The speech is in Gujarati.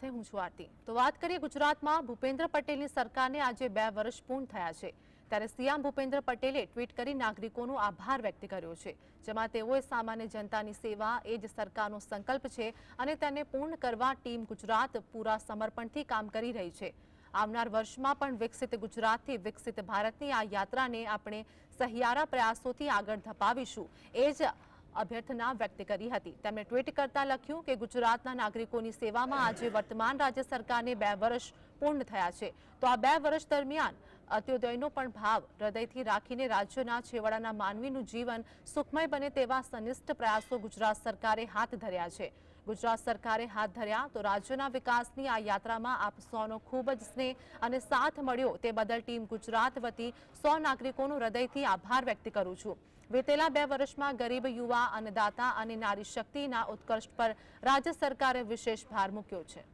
હું છું આરતી। તો વાત કરીએ ગુજરાતમાં ભૂપેન્દ્ર પટેલની સરકારને આજે 2 વર્ષ પૂર્ણ થયા છે, ત્યારે સીએમ ભૂપેન્દ્ર પટેલે ટ્વીટ કરી નાગરિકોનો આભાર વ્યક્ત કર્યો છે, જેમાં તેઓએ સામાન્ય જનતાની સેવા એ જ સરકારનો સંકલ્પ છે અને તેને પૂર્ણ કરવા ટીમ ગુજરાત પૂરા સમર્પણથી કામ કરી રહી છે। આવનાર વર્ષમાં પણ વિકસિત ગુજરાતથી વિકસિત ભારતની આ યાત્રાને આપણે સહિયારા પ્રયાસોથી આગળ ધપાવીશું, એ જ અભ્યર્થના વ્યક્ત કરી હતી। તેમણે ટ્વીટ કરતા લખ્યું કે ગુજરાતના નાગરિકોની સેવામાં આજે વર્તમાન રાજ્ય સરકારને 2 વર્ષ પૂર્ણ થયા છે, તો આ 2 વર્ષ દરમિયાન અંત્યોદયનો પણ ભાવ હૃદયથી રાખીને રાજ્યના છેવાડાના માનવીનું જીવન સુખમય બને તેવા સનિષ્ઠ પ્રયાસો ગુજરાત સરકારે હાથ ધર્યા છે। ગુજરાત સરકારે હાથ ધર્યા તો રાજ્યના વિકાસની આ યાત્રામાં આપ સૌનો ખૂબ જ સ્નેહ અને સાથ મળ્યો તે બદલ ટીમ ગુજરાત વતી 100 નાગરિકોનો હૃદયથી આભાર વ્યક્ત કરું છું। વીતેલા 2 વર્ષમાં ગરીબ, યુવા, અન્નદાતા અને નારી શક્તિના ઉત્કર્ષ પર રાજ્ય સરકારે વિશેષ ભાર મૂક્યો છે।